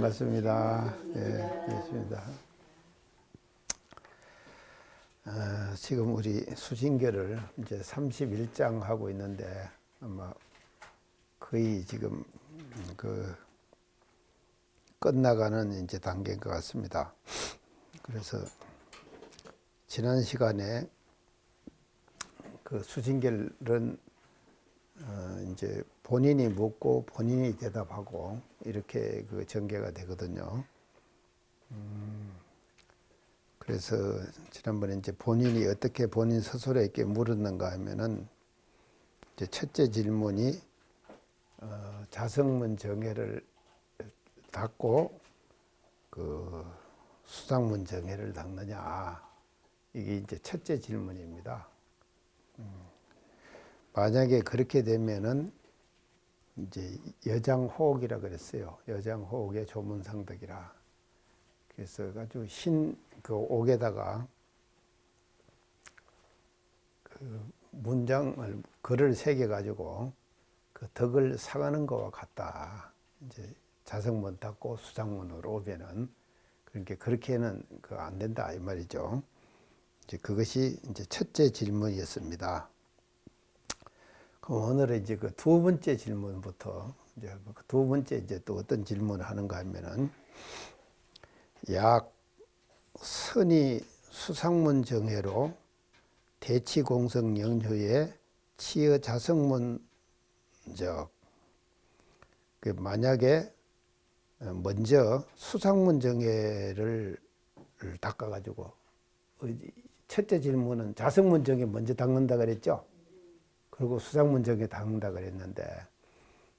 반갑습니다. 예, 반갑습니다. 지금 우리 수신결을 이제 31장 하고 있는데 아마 거의 지금 끝나가는 이제 단계인 것 같습니다. 그래서 지난 시간에 그 수신결은 이제 본인이 묻고 본인이 대답하고 이렇게 그 전개가 되거든요. 그래서 지난번에 이제 본인이 어떻게 본인 스스로에게 물었는가 하면은 이제 첫째 질문이 자성문 정해를 닫고 그 수상문 정해를 닫느냐, 이게 이제 첫째 질문입니다. 만약에 그렇게 되면은 이제 여장호옥이라 그랬어요. 여장호옥의 조문상덕이라. 그래서 아주 그 옥에다가 그 문장을 글을 새겨 가지고 그 덕을 사가는 것과 같다. 이제 자성문 닫고 수상문으로 오면은 그러니까 그렇게는 안 된다 이 말이죠. 이제 그것이 이제 첫째 질문이었습니다. 그럼 오늘은 이제 그 두 번째 질문부터 이제 그 두 번째 이제 또 어떤 질문을 하는가 하면은 약 선이 수상문 정해로 대치공성 연후에 치어 자성문적 만약에 먼저 수상문 정해를 닦아가지고 첫째 질문은 자성문 정해 먼저 닦는다 그랬죠. 그리고 수상문 정해 닦는다 그랬는데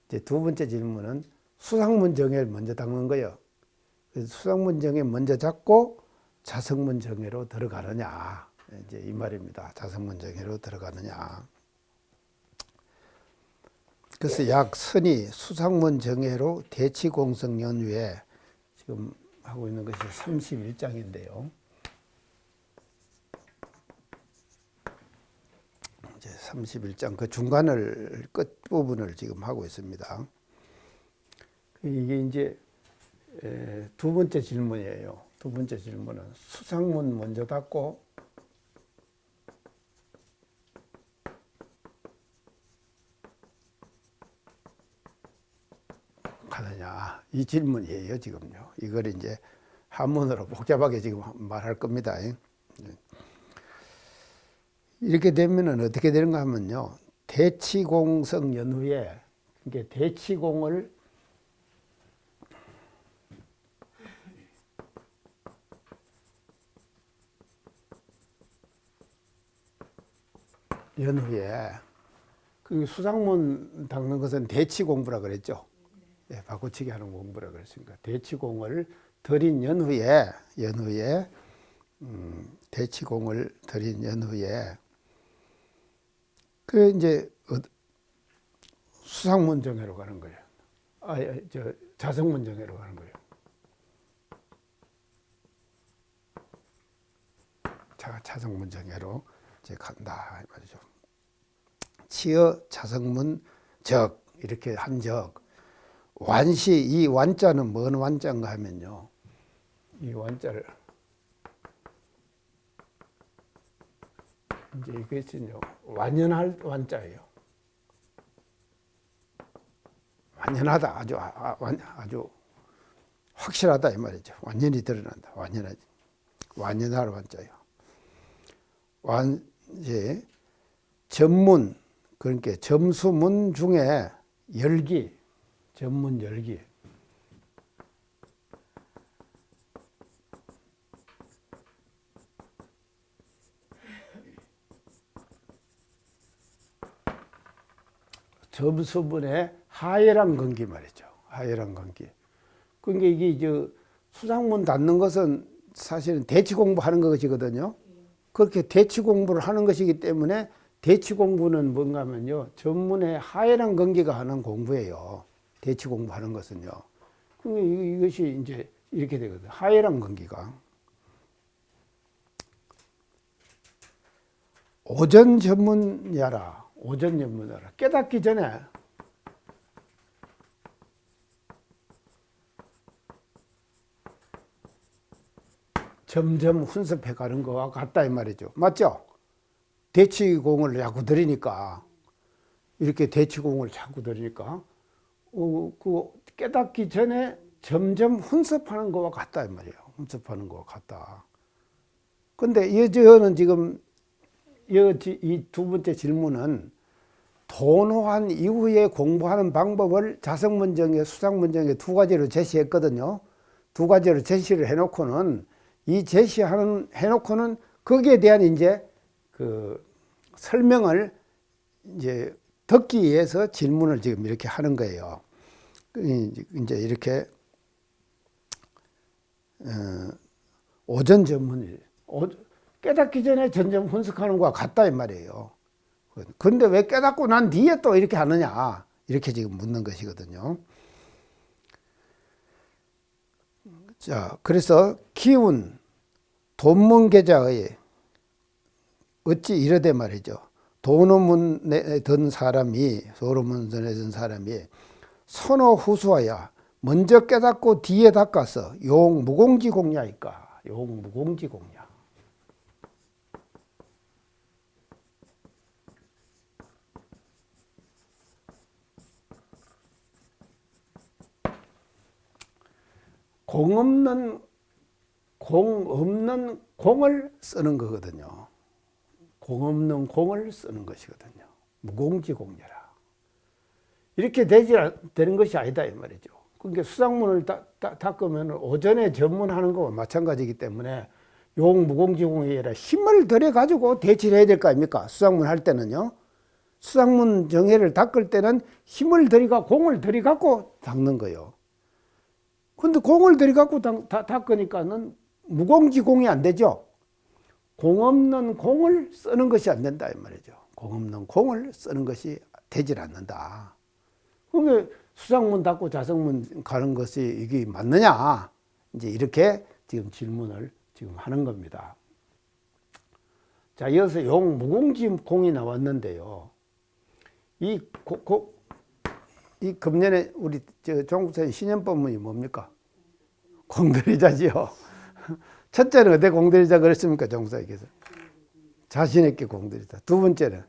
이제 두 번째 질문은 수상문 정해를 먼저 닦는 거예요. 그래서 수상문 정해 먼저 잡고 자성문 정해로 들어가느냐, 이제 이 말입니다. 자성문 정해로 들어가느냐. 그래서 약 선이 수상문 정해로 대치공성 연후에 지금 하고 있는 것이 31장인데요. 이제 31장 그 중간을 끝부분을 지금 하고 있습니다. 이게 이제 두 번째 질문이에요. 두 번째 질문은 수상문 먼저 닫고 가느냐, 이 질문이에요. 지금요. 이걸 이제 한문으로 복잡하게 지금 말할 겁니다. 이렇게 되면은 어떻게 되는가 하면요. 대치공성 연후에 이게 대치공을 연후에 그 수상문 닦는 것은 대치공부라 그랬죠. 예, 바꿔치기 하는 공부라 그랬으니까 대치공을 들인 연후에 대치공을 들인 연후에 그 이제 수상문 정해로 가는 거예요. 자성문 정해로 가는 거예요. 자성문 정해로 이제 간다 이 말이죠. 치어 자성문 적 이렇게 한 적. 완시 이 완자는 뭔 완자인가 하면요. 이 완자를 이제 이것은요. 완연할 완자예요. 완연하다. 아주 확실하다 이 말이죠. 완연히 드러난다. 완연할 완자예요. 이제 전문 그러니까 점수문 중에 열기, 전문 열기. 점수문의 하열한 관계 말이죠. 하열한 관계. 그러니까 이게 수상문 닫는 것은 사실은 대치 공부하는 것이거든요. 그렇게 대치 공부를 하는 것이기 때문에 대치 공부는 뭔가 하면요. 전문의 하열한 관계가 하는 공부예요. 대치 공부하는 것은요. 그러니까 이것이 이제 이렇게 되거든요. 하열한 관계가. 오전 전문야라. 오전 전문야라. 깨닫기 전에 점점 혼습해 가는 거와 같다 이 말이죠. 맞죠? 대치공을 자꾸 들이니까 이렇게 대치공을 자꾸 들이니까 그 깨닫기 전에 점점 혼습하는 거와 같다 이 말이에요. 혼습하는 거와 같다. 근데 저는 지금 이 두 번째 질문은 도노한 이후에 공부하는 방법을 자성문정에 수상문정에 두 가지로 제시했거든요. 두 가지로 제시를 해놓고는 이 해놓고는 거기에 대한 이제 그 설명을 이제 듣기 위해서 질문을 지금 이렇게 하는 거예요. 이제 이렇게 오전 전문일 깨닫기 전에 점점 혼석하는 거와 같다 이 말이에요. 근데 왜 깨닫고 난 뒤에 또 이렇게 하느냐 이렇게 지금 묻는 것이거든요. 자, 그래서 기운 돈문계자의 어찌 이러되 말이죠. 도노문에 든 사람이 소로문전에 든 사람이 선호후수하야 먼저 깨닫고 뒤에 닦아서 용무공지공야일까. 용무공지공야. 공 없는 공을 쓰는 거거든요. 공 없는 공을 쓰는 것이거든요. 무공지공여라. 이렇게 되는 것이 아니다 이 말이죠. 그러니까 수상문을 닦으면 오전에 전문하는 거와 마찬가지이기 때문에 용무공지공여라 힘을 들여 가지고 대치를 해야 될 거 아닙니까? 수상문 할 때는요. 수상문 정해를 닦을 때는 힘을 들이가 공을 들이갖고 닦는 거예요. 근데 공을 들이갖고 닦으니까는 무공지공이 안 되죠. 공 없는 공을 쓰는 것이 안 된다 이 말이죠. 공 없는 공을 쓰는 것이 되질 않는다. 그러니까 수상문 닦고 자성문 가는 것이 이게 맞느냐? 이제 이렇게 지금 질문을 지금 하는 겁니다. 자, 이어서 용무공지공이 나왔는데요. 이 금년에 우리 종국사의 신년법문이 뭡니까? 공들이자지요. 첫째는 어디 공들이자 그랬습니까? 종국사님께서 자신에게 공들이다. 두 번째는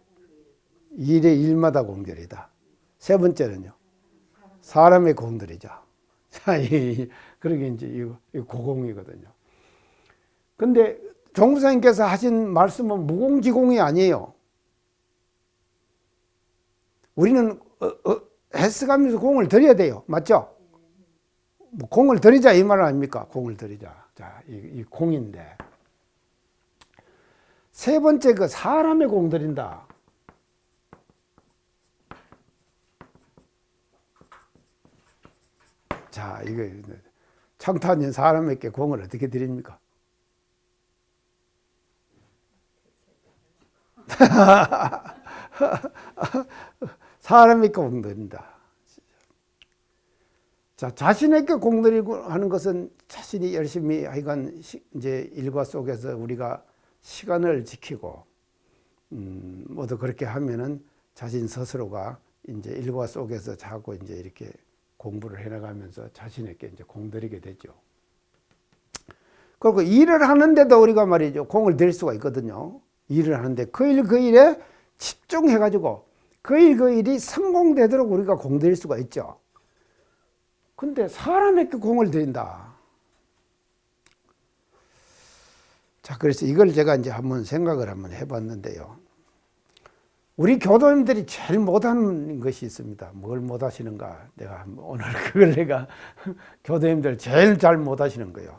일에 일마다 공들이다. 세 번째는요 사람의 공들이자. 자, 그러게 이제 이거 고공이거든요. 근데 종국사님께서 하신 말씀은 무공지공이 아니에요. 우리는 헬스가면서 공을 들여야 돼요. 맞죠? 뭐 공을 들이자 이 말 아닙니까? 공을 들이자. 자, 이 공인데. 세 번째 그 사람의 공 들인다. 자, 이거 청탄년 사람에게 공을 어떻게 드립니까? 사람에게 공 드린다. 자, 자신에게 공들이고 하는 것은 자신이 열심히 하여간 이제 일과 속에서 우리가 시간을 지키고 모두 그렇게 하면은 자신 스스로가 이제 일과 속에서 자꾸 이제 이렇게 공부를 해나가면서 자신에게 이제 공들이게 되죠. 그리고 일을 하는데도 우리가 말이죠 공을 들일 수가 있거든요. 일을 하는데 그 일에 집중해가지고 그 일이 성공되도록 우리가 공들일 수가 있죠. 근데 사람에게 공을 들인다. 자, 그래서 이걸 제가 이제 한번 생각을 한번 해봤는데요. 우리 교도님들이 제일 못하는 것이 있습니다. 뭘 못하시는가? 내가 오늘 그걸 내가 교도님들 제일 잘 못하시는 거예요.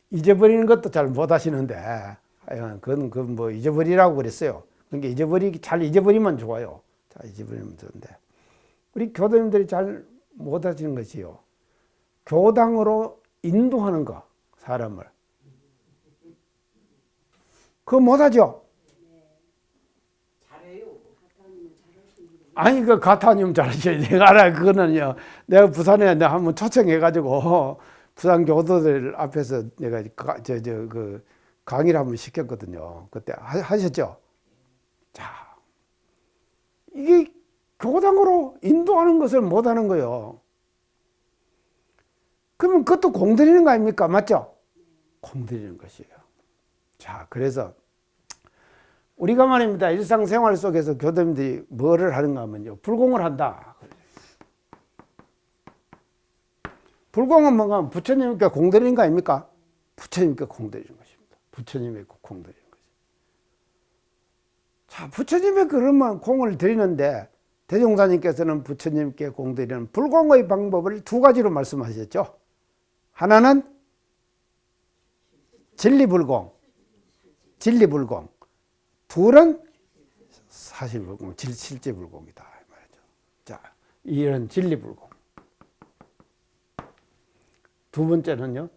잊어버리는 것도 잘 못하시는데, 그건 뭐 잊어버리라고 그랬어요. 그러니까 잘 잊어버리면 좋아요. 자, 잊어버리면 좋은데. 우리 교도님들이 잘 못하시는 것이요. 교당으로 인도하는 거, 사람을. 그거 못하죠? 잘해요. 아니, 그 가타님 잘하셔야 돼. 내가 알아. 그거는요. 내가 부산에 한번 초청해가지고 부산 교도들 앞에서 내가 그 강의를 한번 시켰거든요. 그때 하셨죠? 자, 이게 교당으로 인도하는 것을 못하는 거예요. 그러면 그것도 공들이는 거 아닙니까? 맞죠? 공드리는 것이에요. 자, 그래서 우리가 말입니다. 일상생활 속에서 교도님들이 뭐를 하는가 하면요. 불공을 한다. 불공은 뭔가 하면 부처님께 공드리는 거 아닙니까? 부처님께 공드리는 것입니다. 부처님께 공드리는 거죠. 자, 부처님의 그러면 공을 드리는데 대종사님께서는 부처님께 공드리는 불공의 방법을 두 가지로 말씀하셨죠. 하나는 진리불공, 진리불공. 둘은 사실불공, 실제불공이다. 말이죠. 자, 이런 진리불공. 두 번째는요,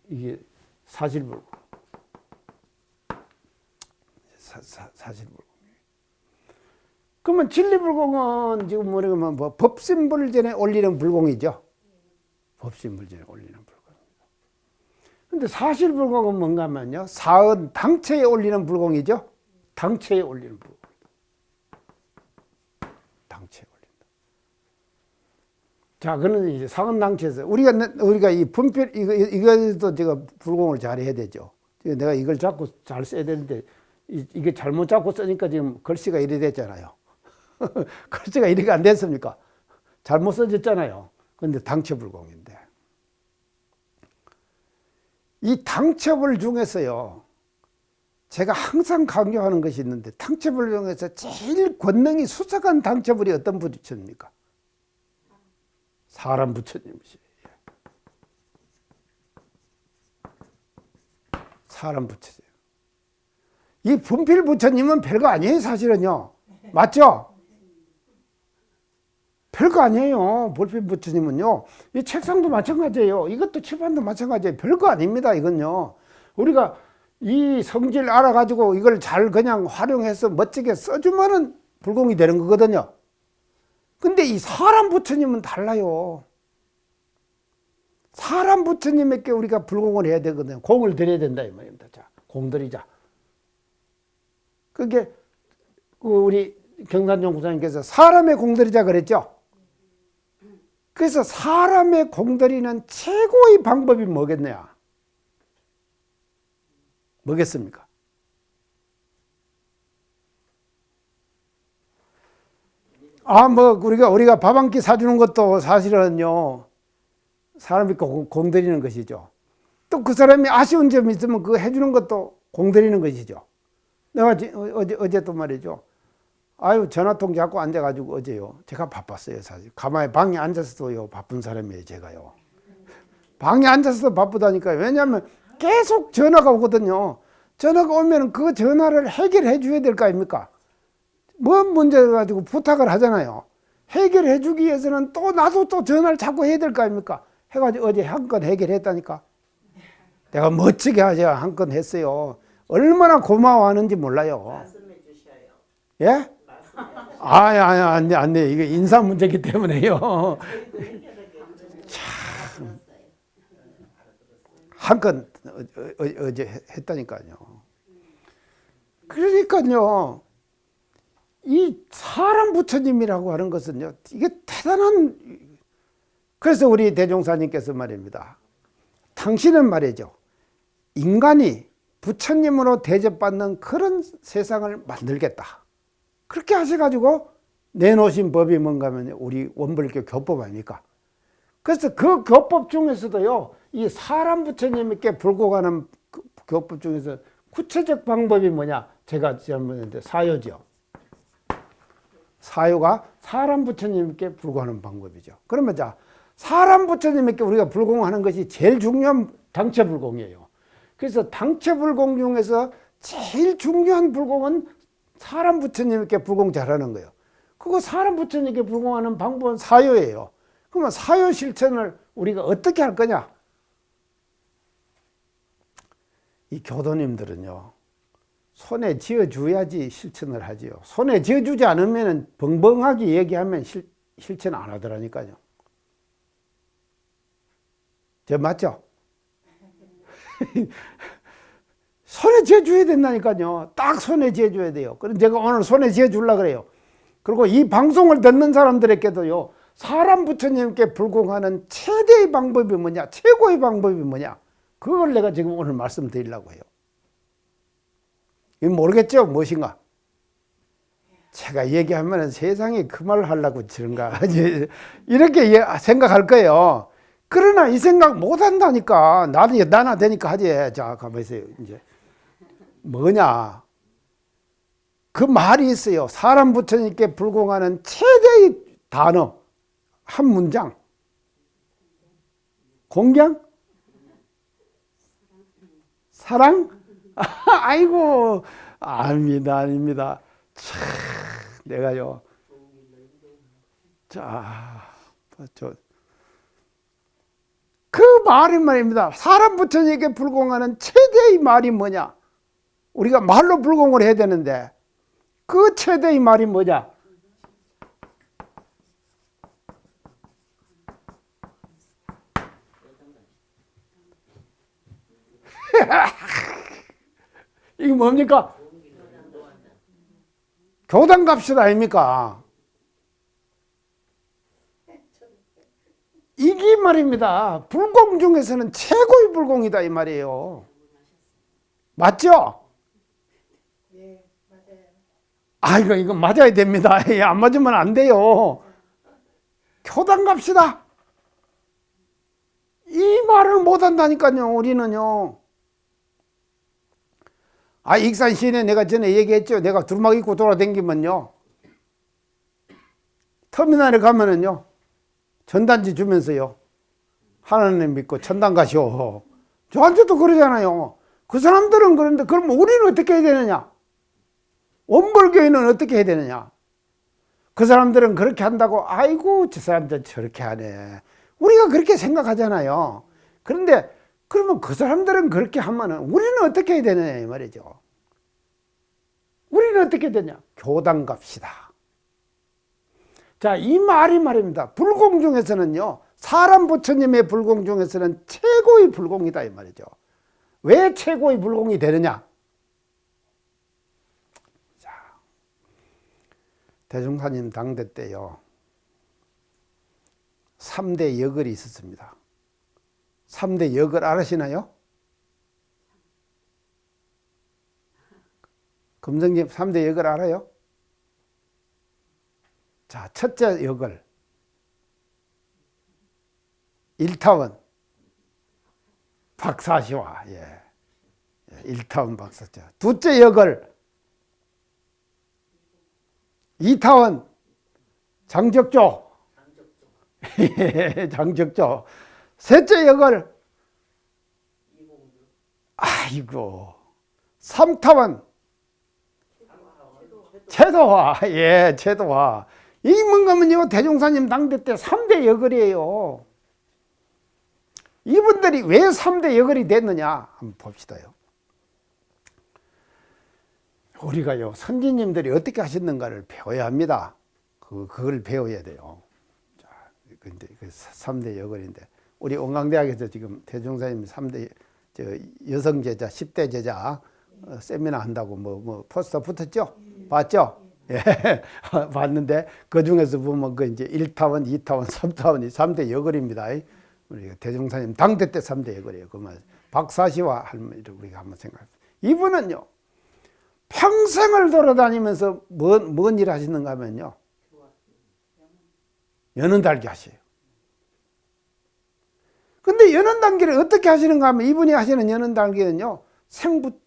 이게 사실불공. 사실불공. 그러면 진리불공은 지금 뭐냐면 뭐 법신불전에 올리는 불공이죠. 법신불전에 올리는 불공입니다. 근데 사실불공은 뭔가 하면요, 사은 당체에 올리는 불공이죠. 당체에 올리는 불공입니다. 당체에 올린다. 자, 그는 이제 사은 당체에서 우리가 이 분필 이거도 제가 불공을 잘 해야 되죠. 내가 이걸 자꾸 잘 써야 되는데 이게 잘못 잡고 쓰니까 지금 글씨가 이래 됐잖아요. 글씨가 이렇게 안 됐습니까? 잘못 써졌잖아요. 그런데 당체불공인데 이 당체불 중에서요, 제가 항상 강조하는 것이 있는데 당체불 중에서 제일 권능이 수석한 당체불이 어떤 부처입니까? 사람 부처님이시에요. 사람 부처님. 이 분필 부처님은 별거 아니에요, 사실은요. 맞죠? 별거 아니에요. 분필 부처님은요. 이 책상도 마찬가지예요. 이것도 칠판도 마찬가지예요. 별거 아닙니다, 이건요. 우리가 이 성질 알아가지고 이걸 잘 그냥 활용해서 멋지게 써주면은 불공이 되는 거거든요. 근데 이 사람 부처님은 달라요. 사람 부처님에게 우리가 불공을 해야 되거든요. 공을 드려야 된다, 이 말입니다. 자, 공드리자. 그게 우리 경산종 부사님께서 사람의 공드리자 그랬죠. 그래서 사람의 공드리는 최고의 방법이 뭐겠냐? 뭐겠습니까? 뭐 우리가 밥 한 끼 사주는 것도 사실은요, 사람이 공드리는 것이죠. 또 그 사람이 아쉬운 점이 있으면 그거 해주는 것도 공드리는 것이죠. 내가 어제 또 말이죠. 전화통 잡고 앉아가지고 어제요. 제가 바빴어요, 사실. 가만히 방에 앉아서도요, 바쁜 사람이에요, 제가요. 방에 앉아서도 바쁘다니까요. 왜냐하면 계속 전화가 오거든요. 전화가 오면 그 전화를 해결해 줘야 될 거 아닙니까? 뭔 문제 가지고 부탁을 하잖아요. 해결해 주기 위해서는 또 나도 또 전화를 자꾸 해야 될 거 아닙니까? 해가지고 어제 한 건 해결했다니까. 내가 멋지게 한 건 했어요. 얼마나 고마워하는지 몰라요. 말씀해 주셔요. 예? 안 돼. 이게 인사 문제이기 때문에요. 참. 한 건 어제 했다니까요. 그러니까요. 이 사람 부처님이라고 하는 것은요, 이게 대단한, 그래서 우리 대종사님께서 말입니다. 당신은 말이죠. 인간이 부처님으로 대접받는 그런 세상을 만들겠다. 그렇게 하셔가지고 내놓으신 법이 뭔가 하면 우리 원불교 교법 아닙니까? 그래서 그 교법 중에서도요, 이 사람 부처님께 불고가는 교법 중에서 구체적 방법이 뭐냐? 제가 질문했는데 사요죠. 사요가 사람 부처님께 불고하는 방법이죠. 그러면 자, 사람 부처님께 우리가 불공하는 것이 제일 중요한 당체불공이에요. 그래서 당체불공 중에서 제일 중요한 불공은 사람 부처님께 불공 잘하는 거예요. 그거 사람 부처님께 불공하는 방법은 사요예요. 그러면 사요 실천을 우리가 어떻게 할 거냐? 이 교도님들은요, 손에 쥐어줘야지 실천을 하지요. 손에 쥐어주지 않으면 벙벙하게 얘기하면 실천 안 하더라니까요. 저 맞죠? 손에 쥐어줘야 된다니까요. 딱 손에 쥐어줘야 돼요. 그래서 제가 오늘 손에 쥐어주려고 그래요. 그리고 이 방송을 듣는 사람들에게도요, 사람 부처님께 불공하는 최대의 방법이 뭐냐, 최고의 방법이 뭐냐, 그걸 내가 지금 오늘 말씀드리려고 해요. 모르겠죠? 무엇인가? 제가 얘기하면 세상에 그 말을 하려고 저런가 이렇게 생각할 거예요. 그러나 이 생각 못 한다니까. 나나 되니까 하지. 자, 가만히 있어요. 이제 뭐냐? 그 말이 있어요. 사람 부처님께 불공하는 최대의 단어 한 문장. 공경? 사랑? 아이고, 아닙니다. 참, 내가요. 자, 그 말이 말입니다. 사람 부처님께 불공하는 최대의 말이 뭐냐? 우리가 말로 불공을 해야 되는데 그 최대의 말이 뭐냐? 이게 뭡니까? 교단 갑시다 아닙니까? 이게 말입니다. 불공 중에서는 최고의 불공이다 이 말이에요. 맞죠? 네, 맞아요. 아, 이거 맞아야 됩니다. 안 맞으면 안 돼요. 교단 갑시다. 이 말을 못 한다니까요, 우리는요. 아, 익산 시내 내가 전에 얘기했죠. 내가 두루마기 입고 돌아다니면요. 터미널에 가면은요. 전단지 주면서요. 하나님 믿고 천당 가시오. 저한테도 그러잖아요. 그 사람들은 그런데 그럼 우리는 어떻게 해야 되느냐? 원벌교인은 어떻게 해야 되느냐? 그 사람들은 그렇게 한다고 아이고 저 사람들 저렇게 하네. 우리가 그렇게 생각하잖아요. 그런데 그러면 그 사람들은 그렇게 하면은 우리는 어떻게 해야 되느냐 이 말이죠. 우리는 어떻게 되냐? 교단 갑시다. 자, 이 말이 말입니다. 불공 중에서는요. 사람 부처님의 불공 중에서는 최고의 불공이다 이 말이죠. 왜 최고의 불공이 되느냐? 자, 대종사님 당대 때요. 3대 역을이 있었습니다. 3대 역을 알으시나요? 금성님 3대 역을 알아요? 자, 첫째 역을 일타원 박사시와 일타원 박사죠. 둘째 역을 이타원 장적조 장적조. 셋째 역을 아이고 삼타원 채도화. 채도화. 이 뭔가면요, 대종사님 당대 때 3대 역을이에요. 이분들이 왜 3대 역을이 됐느냐? 한번 봅시다요. 우리가요, 선지님들이 어떻게 하셨는가를 배워야 합니다. 그걸 배워야 돼요. 자, 근데 그 3대 역을인데, 우리 원광대학에서 지금 대종사님 3대 여성 제자, 10대 제자 세미나 한다고 포스터 붙었죠? 봤죠? 예, 봤는데 그 중에서 보면 그 이제 1타원, 2타원, 3타원이 3대 역을입니다. 우리 대종사님 당대 때 3대 역을이에요. 그러면 박사시와 할머니를 우리가 한번 생각합니다. 이분은요 평생을 돌아다니면서 뭔 일 하시는가 하면요 여는 달기 하세요. 근데 여는 달기를 어떻게 하시는가 하면 이분이 하시는 여는 달기는요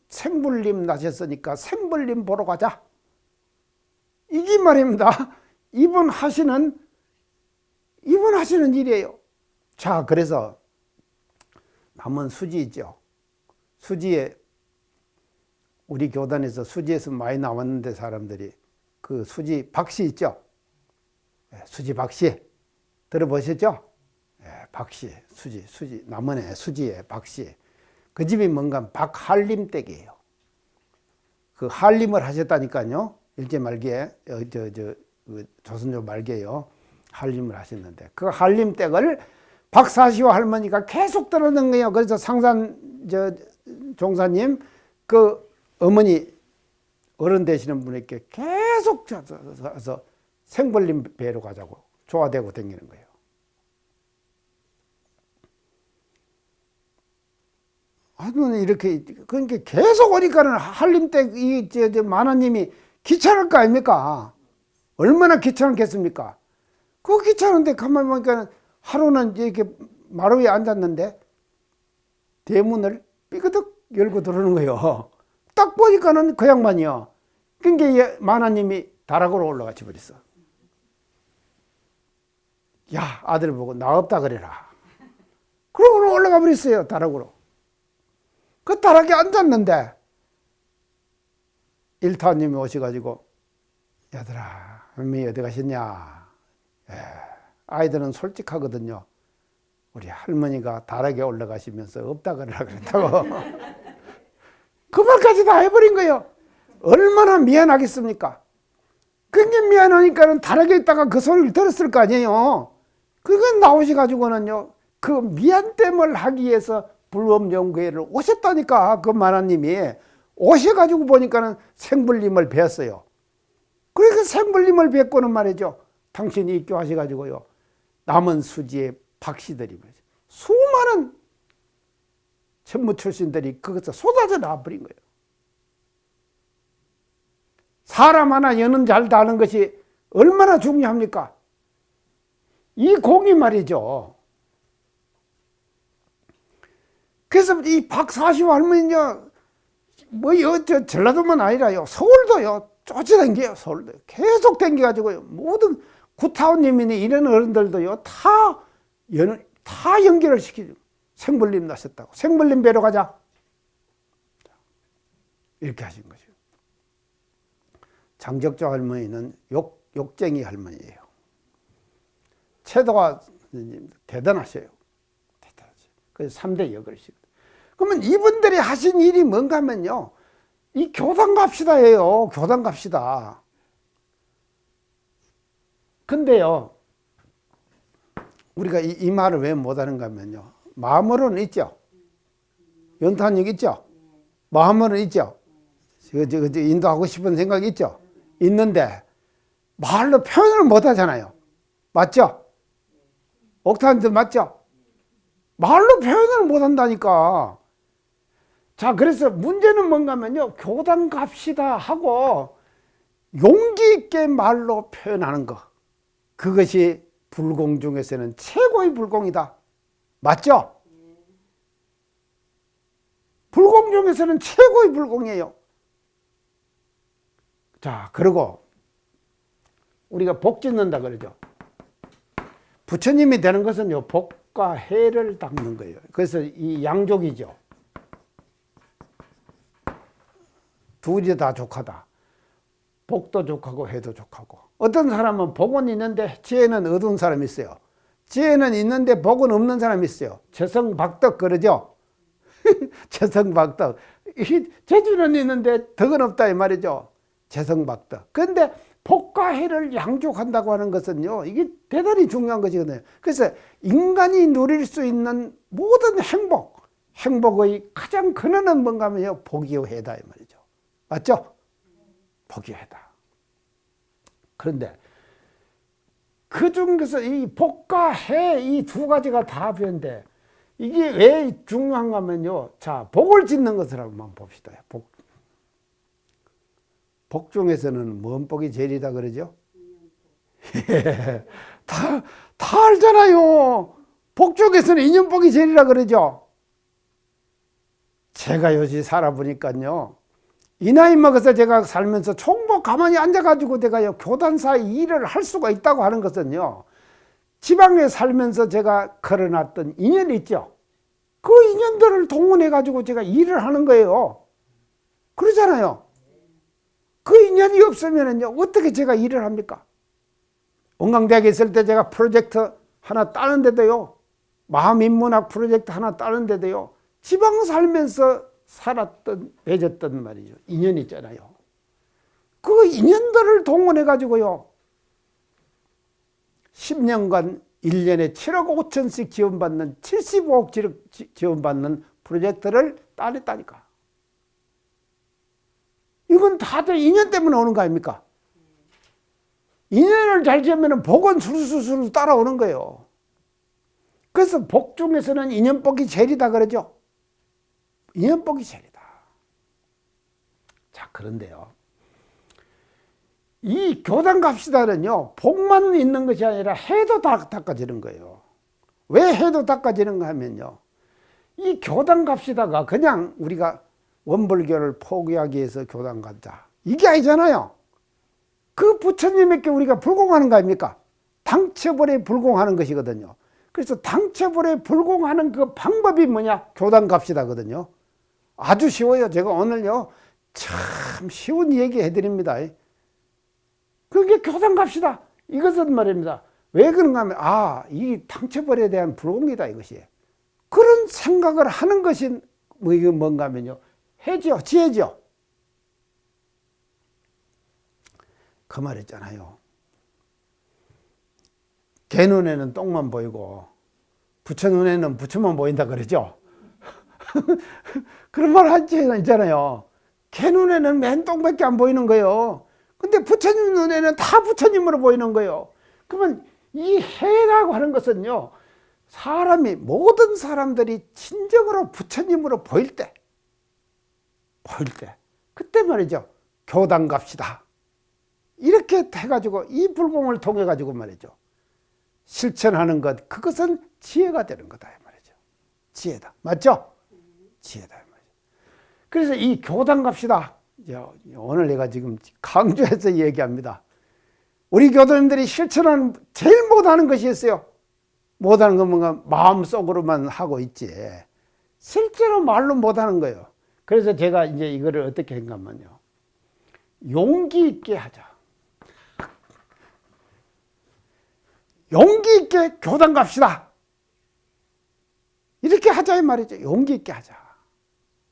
생불림 나셨으니까 생불림 보러 가자. 이게 말입니다. 이분 하시는 일이에요. 자, 그래서 남은 수지 있죠. 수지에 우리 교단에서 수지에서 많이 나왔는데 사람들이 그 수지 박씨 있죠. 수지 박씨 들어보셨죠? 박씨, 수지 남원의 수지의 박씨. 그 집이 뭔가 박한림 댁이에요. 그 한림을 하셨다니까요. 일제 말기에 조선조 말기에요. 한림을 하셨는데 그 한림 댁을 박사시와 할머니가 계속 들었는 거예요. 그래서 상산 종사님 그 어머니 어른 되시는 분에게 계속 가서 생벌림 배로 가자고 조화되고 다니는 거예요. 하여튼 이렇게, 그러니까 계속 오니까는 한림 때 만화님이 귀찮을 거 아닙니까? 얼마나 귀찮겠습니까? 그 귀찮은데 가만히 보니까 하루는 이렇게 마루 위에 앉았는데 대문을 삐그덕 열고 들어오는 거예요. 딱 보니까는 그 양반이요. 그러니까 만화님이 다락으로 올라가지 버렸어. 야, 아들 보고 나 없다 그래라. 그러고 올라가 버렸어요, 다락으로. 그 다락에 앉았는데 일타님이 오셔가지고, 얘들아, 할머니 어디 가셨냐? 아이들은 솔직하거든요. 우리 할머니가 다락에 올라가시면서 없다 그러라 그랬다고. 그 말까지 다 해버린 거예요. 얼마나 미안하겠습니까? 그게 미안하니까는 다락에 있다가 그 소리를 들었을 거 아니에요. 그게 나오셔가지고는요, 그 미안됨을 하기 위해서 불법연구회를 오셨다니까. 그 만화님이 오셔가지고 보니까는 생불림을 배웠어요. 그러니까 생불림을 뵙고는 말이죠, 당신이 입교하셔가지고요, 남은 수지의 박씨들이 수많은 천무 출신들이 그것을 쏟아져 나와버린 거예요. 사람 하나 연은 잘 다는 것이 얼마나 중요합니까? 이 공이 말이죠. 그래서 이 박사시오 할머니요, 전라도만 아니라요, 서울도요, 쫓아다녀요. 서울도 계속 다녀가지고요, 모든 구타원님이니 이런 어른들도요, 다 연결을 시키죠. 생불림 나셨다고. 생불림 배러 가자. 이렇게 하신 거죠. 장적조 할머니는 욕쟁이 할머니예요. 채도가 대단하셔요. 대단하셔요. 그래서 3대 역을시거든요. 그러면 이분들이 하신 일이 뭔가 하면요, 이 교당 갑시다예요. 교당 갑시다. 근데요, 우리가 이 말을 왜 못하는가 하면요, 마음으로는 있죠. 연탄력 있죠. 마음으로는 있죠. 인도하고 싶은 생각이 있죠. 있는데 말로 표현을 못하잖아요. 맞죠? 옥타한테 맞죠? 말로 표현을 못한다니까. 자, 그래서 문제는 뭔가 하면요, 교당 갑시다 하고 용기 있게 말로 표현하는 거, 그것이 불공 중에서는 최고의 불공이다. 맞죠? 불공 중에서는 최고의 불공이에요. 자, 그리고 우리가 복 짓는다 그러죠. 부처님이 되는 것은요, 복과 해를 닦는 거예요. 그래서 이 양족이죠. 둘이 다 족하다. 복도 족하고 해도 족하고. 어떤 사람은 복은 있는데 지혜는 어두운 사람이 있어요. 지혜는 있는데 복은 없는 사람이 있어요. 재성박덕 그러죠. 재성박덕. 재주는 있는데 덕은 없다 이 말이죠. 재성박덕. 그런데 복과 해를 양족한다고 하는 것은요, 이게 대단히 중요한 것이거든요. 그래서 인간이 누릴 수 있는 모든 행복의 가장 근원은 뭔가 하면요, 복이요 해다 이 말이죠. 맞죠? 복이요 해다. 그런데 그 중에서 이 복과 해 이 두 가지가 다 배운데 이게 왜 중요한가 하면요, 자, 복을 짓는 것을 한번 봅시다. 복 중에서는 뭔 복이 제일이다 그러죠? 다 알잖아요. 복 중에서는 인연복이 제일이라 그러죠. 제가 요새 살아보니까요, 이 나이 먹어서 제가 살면서 총복 가만히 앉아가지고 내가요, 교단사의 일을 할 수가 있다고 하는 것은요, 지방에 살면서 제가 걸어놨던 인연이 있죠. 그 인연들을 동원해가지고 제가 일을 하는 거예요. 그러잖아요. 그 인연이 없으면요, 어떻게 제가 일을 합니까? 원광대학에 있을 때 제가 프로젝트 하나 따는데도요, 마음인문학 프로젝트 하나 따는데도요, 지방 살면서 살았던, 맺었던 말이죠. 인연이 있잖아요. 그 인연들을 동원해가지고요, 10년간 1년에 7억 5천씩 지원받는, 75억 지원받는 프로젝트를 따냈다니까. 이건 다들 인연 때문에 오는 거 아닙니까? 인연을 잘 지으면 복은 술술술 따라오는 거예요. 그래서 복 중에서는 인연복이 제일이다 그러죠. 인연복이 제리다. 자, 그런데요. 이 교단 갑시다는요, 복만 있는 것이 아니라 해도 닦아지는 거예요. 왜 해도 닦아지는가 하면요, 이 교단 갑시다가 그냥 우리가 원불교를 포기하기 위해서 교단 가자, 이게 아니잖아요. 그 부처님에게 우리가 불공하는 거 아닙니까? 당처벌에 불공하는 것이거든요. 그래서 당처벌에 불공하는 그 방법이 뭐냐? 교단 갑시다거든요. 아주 쉬워요. 제가 오늘요, 참 쉬운 얘기 해드립니다. 그게 교단 갑시다. 이것은 말입니다. 왜 그런가 하면, 이 당처벌에 대한 불공이다, 이것이. 그런 생각을 하는 것이 뭔가 하면요, 해죠, 지혜죠. 그 말 있잖아요. 개 눈에는 똥만 보이고 부처 눈에는 부처만 보인다 그러죠. 그런 말 하잖아요. 개 눈에는 맨 똥밖에 안 보이는 거예요. 근데 부처님 눈에는 다 부처님으로 보이는 거예요. 그러면 이 해라고 하는 것은요, 모든 사람들이 진정으로 부처님으로 보일 때, 그때 말이죠, 교단 갑시다. 이렇게 해가지고 이 불공을 통해 가지고 말이죠, 실천하는 것, 그것은 지혜가 되는 거다 이 말이죠. 지혜다, 맞죠? 지혜다 이 말이죠. 그래서 이 교단 갑시다. 오늘 내가 지금 강조해서 얘기합니다. 우리 교도님들이 실천하는 제일 못하는 것이 있어요. 못하는 건 뭔가 마음속으로만 하고 있지, 실제로 말로 못하는 거예요. 그래서 제가 이제 이거를 어떻게 했냐면요, 용기 있게 하자. 용기 있게 교단 갑시다. 이렇게 하자 이 말이죠. 용기 있게 하자.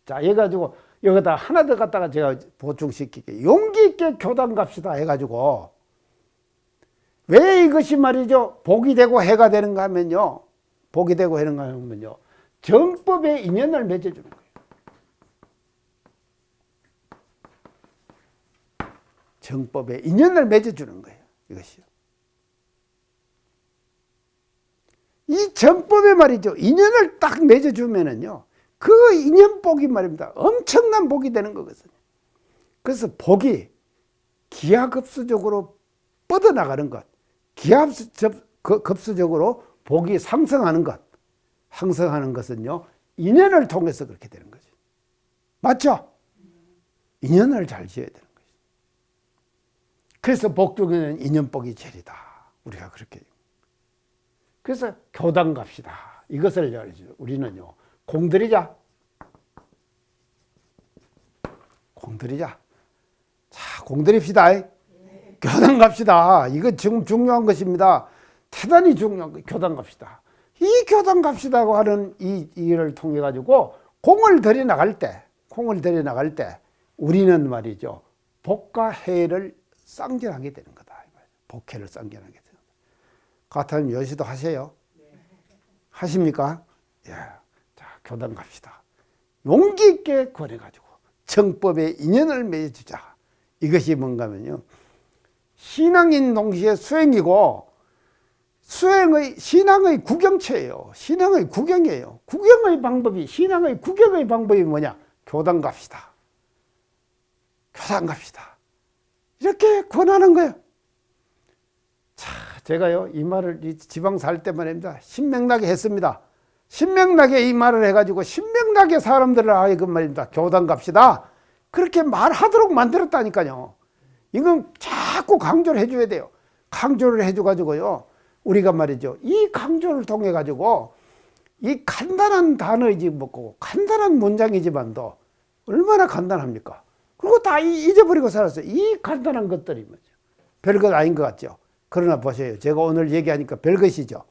자, 해가지고 여기다 하나 더 갖다가 제가 보충시킬게요. 용기 있게 교단 갑시다 해가지고, 왜 이것이 말이죠, 복이 되고 해가 되는가 하면요, 복이 되고 해는가 하면요, 정법의 인연을 맺어주는 거예요. 정법의 인연을 맺어주는 거예요, 이것이요. 이 정법에 말이죠, 인연을 딱 맺어주면은요, 그 인연복이 말입니다, 엄청난 복이 되는 거거든요. 그래서 복이 기하급수적으로 뻗어나가는 것, 기하급수적으로 복이 상승하는 것, 상승하는 것은요, 인연을 통해서 그렇게 되는 거죠. 맞죠? 인연을 잘 지어야 되는 거죠. 그래서 복 중에는 인연복이 제일이다, 우리가 그렇게. 그래서 교단 갑시다. 이것을 우리는요, 공들이자. 자, 공들입시다. 교단 갑시다. 이거 지금 중요한 것입니다. 대단히 중요한 거. 교단 갑시다. 이 교단 갑시다고 하는 이 일을 통해 가지고 공을 들여 나갈 때, 우리는 말이죠, 복과 해를 쌍전하게 되는 거다. 복해를 쌍전하게 되는 거다. 같으면 여시도 하세요. 하십니까? 예. 자, 교단 갑시다. 용기 있게 권해가지고 정법의 인연을 맺어주자. 이것이 뭔가 하면요, 신앙인 동시에 수행이고, 신앙의 구경체예요. 신앙의 구경이에요. 신앙의 구경의 방법이 뭐냐? 교단 갑시다. 교단 갑시다. 이렇게 권하는 거예요. 자, 제가요, 이 말을 지방 살 때만 합니다, 신명나게 했습니다. 신명나게 이 말을 해가지고 신명나게 사람들을 하여금 말입니다, 교단 갑시다, 그렇게 말하도록 만들었다니까요. 이건 자꾸 강조를 해줘야 돼요. 강조를 해줘가지고요, 우리가 말이죠, 이 강조를 통해 가지고 이 간단한 단어이지 뭐고 간단한 문장이지만도 얼마나 간단합니까? 그리고 다 잊어버리고 살았어요. 이 간단한 것들이 뭐죠, 별것 아닌 것 같죠. 그러나 보세요, 제가 오늘 얘기하니까 별것이죠.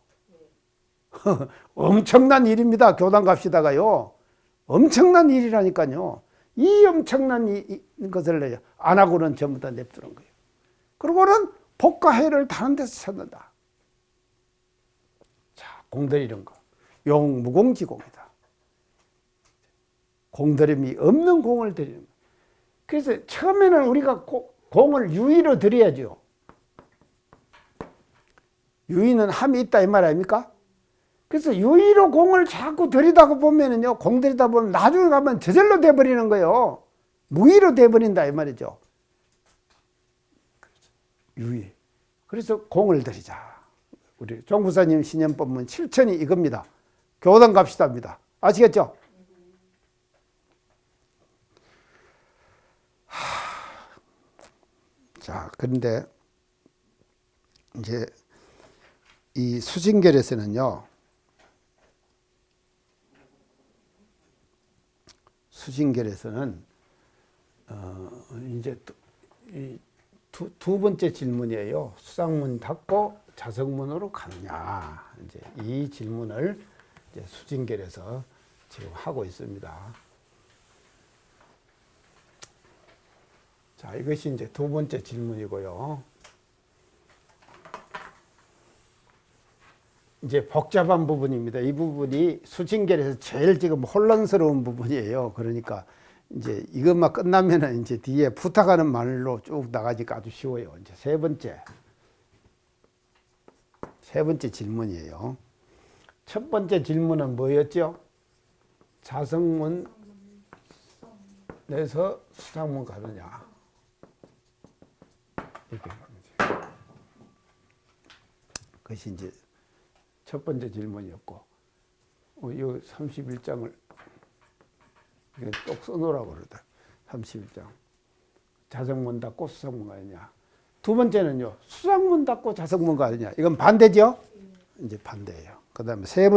엄청난 일입니다. 교단 갑시다가요, 엄청난 일이라니까요. 이 엄청난 것을 안 하고는 전부 다 냅두는 거예요. 그리고는 복과 해를 다른 데서 찾는다. 자, 공들이는 거, 용무공지공이다. 공들임이 없는 공을 들이는 거예요. 그래서 처음에는 우리가 공을 유의로 들여야죠. 유의는 함이 있다 이 말 아닙니까? 그래서 유의로 공을 자꾸 들이다가 보면은요, 공 들이다 보면 나중에 가면 저절로 돼버리는 거예요. 무의로 돼버린다 이 말이죠. 유의. 그래서 공을 들이자. 우리 종부사님 신연법문 실천이 이겁니다. 교당 갑시다입니다. 아시겠죠? 자, 그런데 이제 이 수징결에서는요, 수징결에서는 이제 두 번째 질문이에요. 수상문 닫고 자성문으로 가느냐. 이제 이 질문을 이제 수징결에서 지금 하고 있습니다. 자, 이것이 이제 두 번째 질문이고요. 이제 복잡한 부분입니다. 이 부분이 수징결에서 제일 지금 혼란스러운 부분이에요. 그러니까 이제 이것만 끝나면은 이제 뒤에 부탁하는 말로 쭉 나가니까 아주 쉬워요. 이제 세 번째 질문이에요. 첫 번째 질문은 뭐였죠? 자성문에서 수상문 가느냐. 이렇게 그것이 이제 첫 번째 질문이었고, 이 31장을 똑 써놓으라고 그러다. 31장. 자성문 닫고 수상문 가느냐. 두 번째는요, 수상문 닫고 자성문 가느냐. 이건 반대죠? 이제 반대예요. 그 다음에 세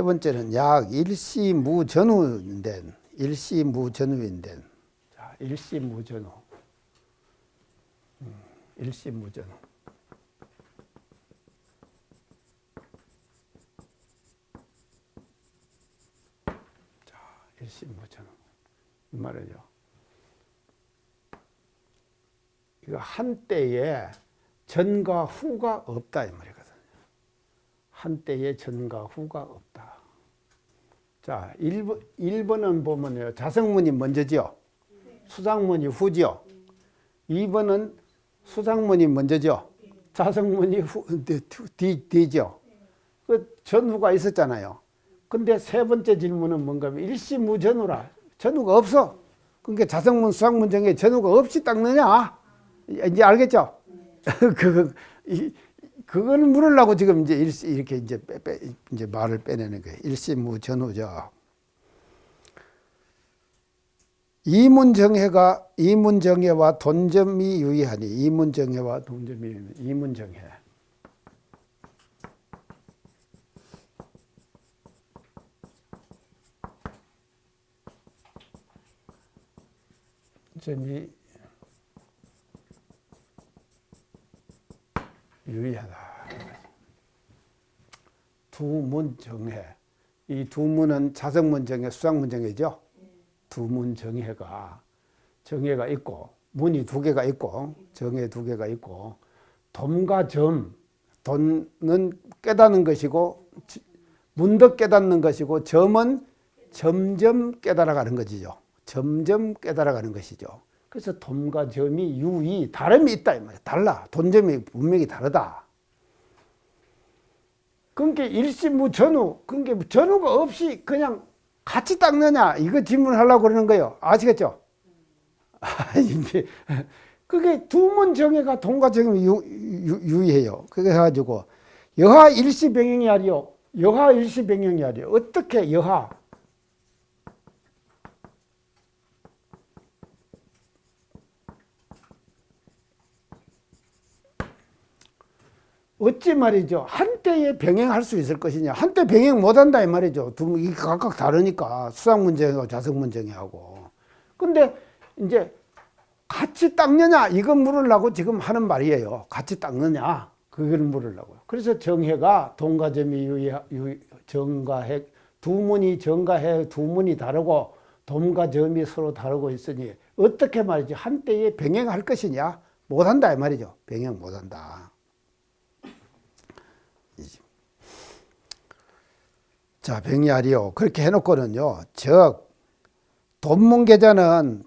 번째는 약 일시무전후인된, 자, 일시무전후. 일시무전후. 자, 일시무전후. 이 말은요, 이거 한때에 전과 후가 없다 이 말이거든요. 한때에 전과 후가 없다. 자, 1번은 보면요, 자성문이 먼저지요. 수상문이 후지요. 2번은 수상문이 먼저죠. 자성문이 뒤죠. 그 전후가 있었잖아요. 근데 세 번째 질문은 뭔가 하면 일시무전후라. 전후가 없어. 그러니까 자성문, 수상문 중에 전후가 없이 닦느냐? 이제 알겠죠? 그걸 물으려고 지금 이제 이렇게 이제 말을 빼내는 거예요. 일시무전후죠. 이문정해와 돈점이 유의하니. 이문정해와 돈점이 유의하니. 이문정해. 점이 유의하다. 두문정해. 이 두문은 자성문정해, 수상문정해죠. 두문정해가 정해가 있고, 문이 두 개가 있고, 정해 두 개가 있고, 돔과 점. 돈은 깨닫는 것이고, 문득 깨닫는 것이고, 점은 점점 깨달아가는 것이죠. 점점 깨달아가는 것이죠. 그래서 돔과 점이 유의, 다름이 있다 이 말이에요. 달라. 돈점이 분명히 다르다. 그러니까 일시무전후, 그러니까 전후가 없이 그냥 같이 닦느냐, 이거 질문하려고 그러는 거예요. 아시겠죠? 이제 그게 두문정해가 돈과 점이 유의해요. 그래가지고 여하 일시병행이 아니요. 여하 일시병행이 아니요. 어떻게 여하? 어찌 말이죠. 한때에 병행할 수 있을 것이냐. 한때 병행 못한다 이 말이죠. 이게 각각 다르니까. 수상문정하고 자성문정하고. 근데 이제 같이 닦느냐 이건 물으려고 지금 하는 말이에요. 같이 닦느냐 그걸 물으려고요. 그래서 정해가 돈과점이 정과해, 두문이 정과해 두문이 다르고 돔과 점이 서로 다르고 있으니 어떻게 말이지 한때에 병행할 것이냐. 못한다 이 말이죠. 병행 못한다. 자, 병이하리요. 그렇게 해놓고는요, 즉, 돈문계자는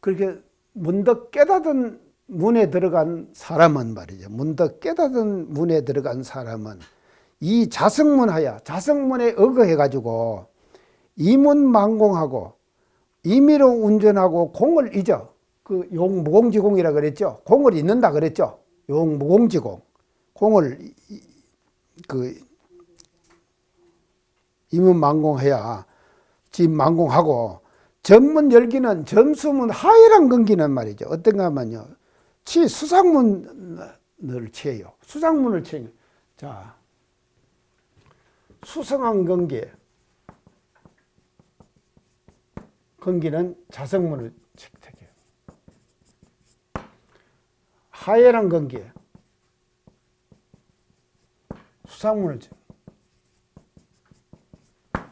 그렇게 문득 깨닫은 문에 들어간 사람은 말이죠. 문득 깨닫은 문에 들어간 사람은 이 자성문하야 자성문에 의거해가지고 이문만공하고 임의로 운전하고 공을 잊어. 그 용무공지공이라 그랬죠. 공을 잊는다 그랬죠. 용무공지공. 공을 그 임문만공해야 지금 만공하고 전문 열기는 점수문 하이란 건기는 말이죠. 어떤가 하면요. 수상문을 취해요. 수상문을 취해요. 자, 수상한 건기. 건기는 자성문을 택해요. 하이란 건기. 수상문을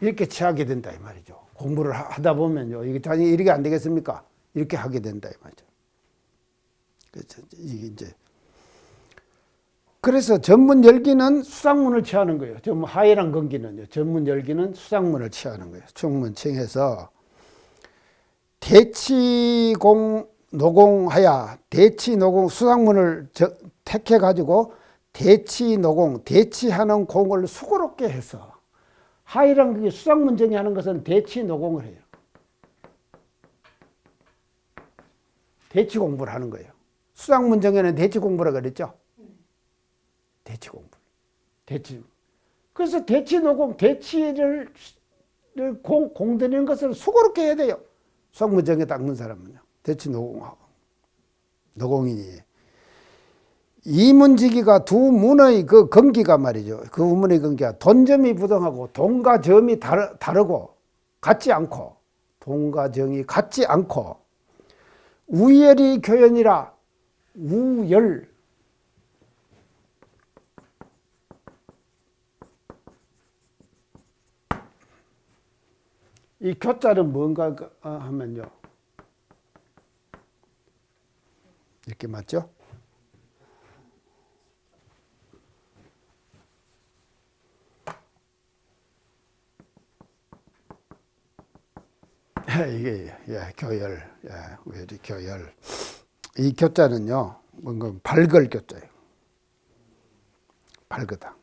이렇게 취하게 된다 이 말이죠. 공부를 하다 보면요, 이게 자기 이렇게 안 되겠습니까? 이렇게 하게 된다 이 말이죠. 그래서 전문 열기는 수상문을 취하는 거예요. 전문 하이란 건기는요, 전문 열기는 수상문을 취하는 거예요. 충문칭해서 대치공 노공하야 대치노공 수상문을 택해 가지고 대치노공 대치하는 공을 수고롭게 해서 하이란 게 수상문 정의하는 것은 대치노공을 해요. 대치 공부를 하는 거예요. 수상문 정의는 대치 공부라 그랬죠. 대치 공부. 대치. 그래서 대치노공 대치를 공드리는 것을 수고롭게 해야 돼요. 수상문 정에 닦는 사람은요. 대치노공하고 노공이니. 이문지기가 두 문의 그 건기가 말이죠. 그 문의 건기가 돈점이 부동하고 돈과 점이 다르고 같지 않고 돈과 정이 같지 않고 우열이 교연이라 우열 이 교자는 뭔가 하면요. 이렇게 맞죠? 이게 교열, 우열이 교열. 이 교자는요, 뭔가 밝을 교자예요. 밝으다.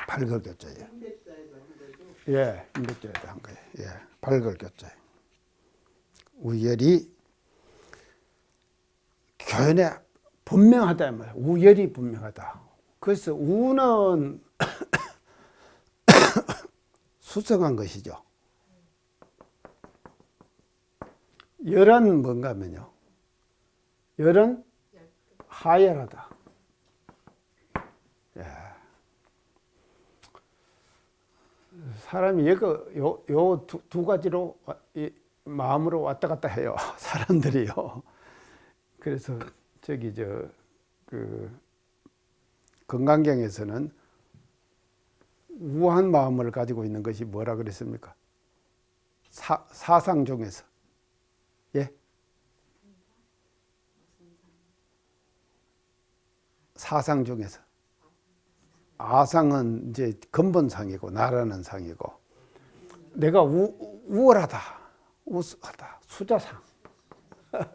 밝을 교자예요. 임백자에도 한 거예요. 밝을 교자예요. 우열이 교연에 분명하다 말이에요. 우열이 분명하다. 그래서 우는 수성한 것이죠. 열은 뭔가 하면요. 열은 하열하다. 사람이 요 두 가지로 마음으로 왔다 갔다 해요. 사람들이요. 그래서 그 건강경에서는 우한 마음을 가지고 있는 것이 뭐라 그랬습니까? 사상 중에서. 사상 중에서. 아상은 이제 근본상이고 나라는 상이고 내가 우월하다, 우수하다, 수자상. 참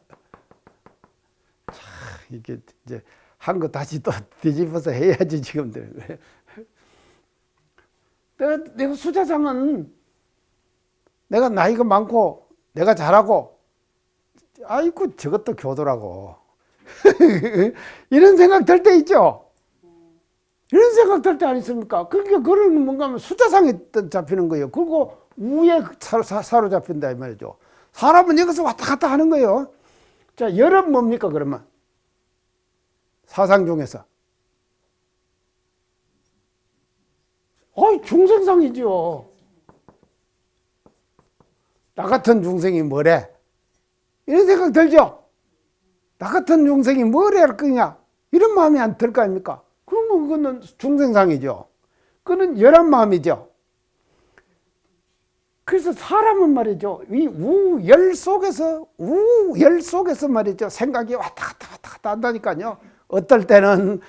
이게 이제 한 거 다시 또 뒤집어서 해야지 지금 되는 거예요. 내가 수자상은 내가 나이가 많고 내가 잘하고 아이고 저것도 교도라고 이런 생각 들 때 있죠. 이런 생각 들 때 안 있습니까? 그러니까 그런 뭔가 하면 수자상에 잡히는 거예요. 그리고 우에 사로잡힌다 이 말이죠. 사람은 여기서 왔다 갔다 하는 거예요. 자, 열은 뭡니까 그러면? 사상 중에서. 중생상이죠. 나 같은 중생이 뭐래? 이런 생각 들죠? 나 같은 중생이 뭐래 할 거냐? 이런 마음이 안 들 거 아닙니까? 그러면 그거는 중생상이죠. 그거는 열한 마음이죠. 그래서 사람은 말이죠. 이 우열 속에서 말이죠. 생각이 왔다 갔다 한다니까요. 어떨 때는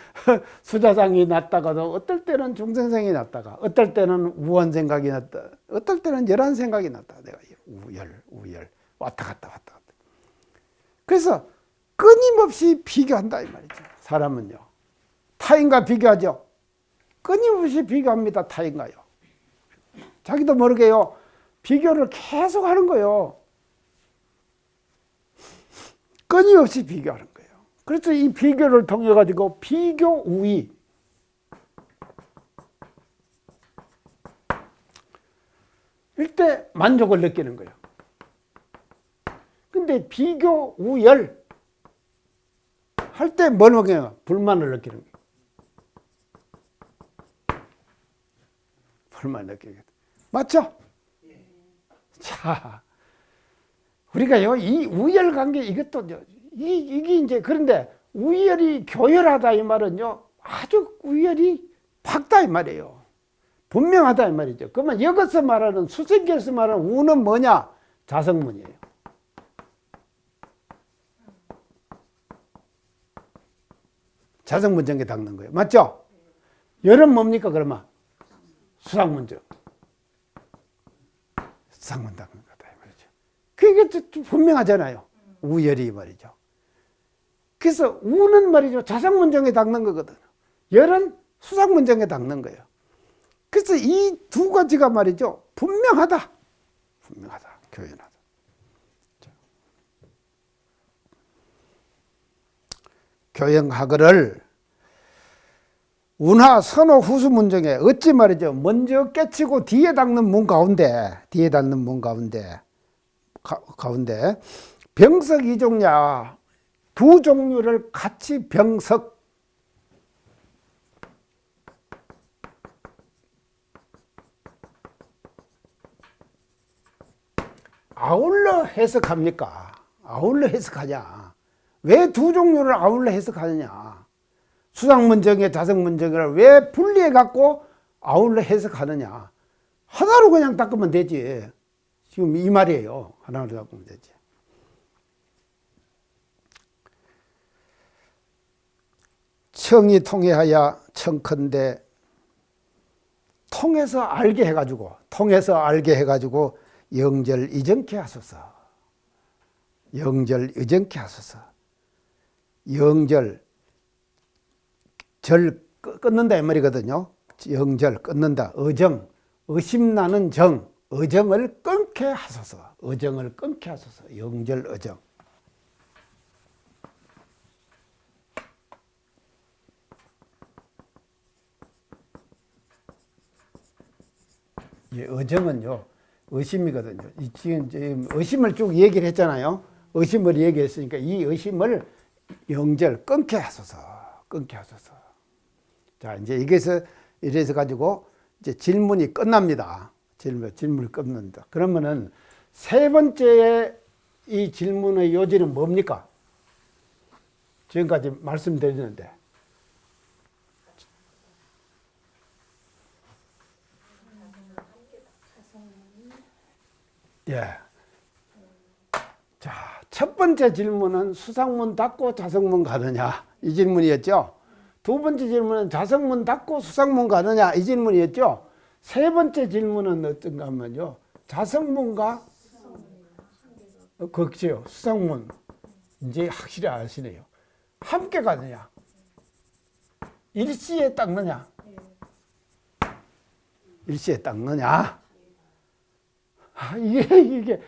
수자상이 났다가도 어떨 때는 중생상이 났다가 어떨 때는 우한 생각이 났다. 어떨 때는 열한 생각이 났다. 내가 우열. 왔다 갔다 왔다 갔다. 그래서 끊임없이 비교한다 이 말이죠. 사람은요. 타인과 비교하죠. 끊임없이 비교합니다. 타인과요. 자기도 모르게요. 비교를 계속 하는 거예요. 끊임없이 비교하는 거예요. 그래서 이 비교를 통해 가지고 비교 우위. 일대 만족을 느끼는 거예요. 근데 비교 우열 할 때 뭘 먹여요? 불만을 느끼는 거예요. 불만을 느끼게. 맞죠? 자, 우리가요, 이 우열 관계 이것도 이게 이제 그런데 우열이 교열하다 이 말은요, 아주 우열이 밝다 이 말이에요. 분명하다 이 말이죠. 그러면 여기서 말하는 수생계에서 말하는 우는 뭐냐? 자성문이에요. 자성문정에 닦는 거예요. 맞죠? 열은 뭡니까 그러면? 수상문정. 수상문 닦는 거다 이 말이죠. 그게 분명하잖아요. 우열이 말이죠. 그래서 우는 말이죠. 자성문정에 닦는 거거든. 열은 수상문정에 닦는 거예요. 그래서 이 두 가지가 말이죠. 분명하다. 분명하다. 교연하다. 교영하거를 운하 선호 후수 문정에 어찌 말이죠. 먼저 깨치고 뒤에 닦는 문 가운데 병석 이종야 두 종류를 같이 병석 아울러 해석합니까? 아울러 해석하냐? 왜 두 종류를 아울러 해석하느냐? 수상문정의 자성문정을 왜 분리해 갖고 아울러 해석하느냐? 하나로 그냥 닦으면 되지. 지금 이 말이에요. 하나로 닦으면 되지. 청이 통해하야 청컨대 통해서 알게 해가지고 영절 이정케 하소서. 영절 이정케 하소서. 영절 절 끊는다 이 말이거든요. 영절 끊는다. 의정 의심나는 정 의정을 끊게 하소서. 의정을 끊게 하소서. 영절 의정. 이 의정은요 의심이거든요. 지금 의심을 쭉 얘기를 했잖아요. 의심을 얘기했으니까 이 의심을 영절 끊게 하소서. 끊게 하소서. 자, 이제 이래서 가지고 이제 질문이 끝납니다. 질문이 끝난다. 그러면은 세 번째의 이 질문의 요지는 뭡니까? 지금까지 말씀드렸는데. 예. 자, 첫 번째 질문은 수상문 닫고 자성문 가느냐? 이 질문이었죠. 두 번째 질문은 자성문 닫고 수상문 가느냐? 이 질문이었죠. 세 번째 질문은 어떤가 하면요. 자성문과 그렇죠. 수상문. 이제 확실히 아시네요. 함께 가느냐? 일시에 닦느냐? 일시에 닦느냐? 이게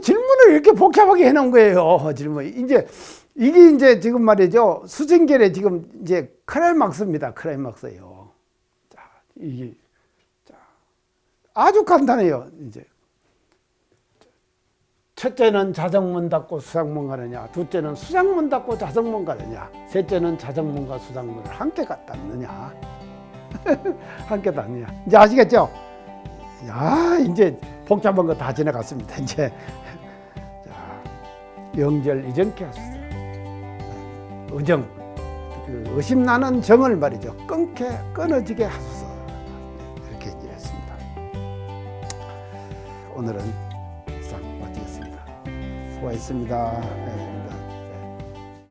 질문을 이렇게 복잡하게 해놓은 거예요. 질문. 이게 이제 지금 말이죠. 수생결의 지금 이제 클라이막스입니다. 클라이막스예요. 자, 이게 아주 간단해요. 이제 첫째는 자성문 닫고 수상문 가느냐, 둘째는 수상문 닫고 자성문 가느냐, 셋째는 자성문과 수상문을 함께 닦느냐, 함께 닦느냐. 이제 아시겠죠? 야, 이제 복잡한 거 다 지나갔습니다. 이제 자, 영절 이정케 하소서. 의정, 그 의심나는 정을 말이죠. 끊어지게 하소서. 이렇게 이제 했습니다. 오늘은 이상 마치겠습니다. 수고하셨습니다.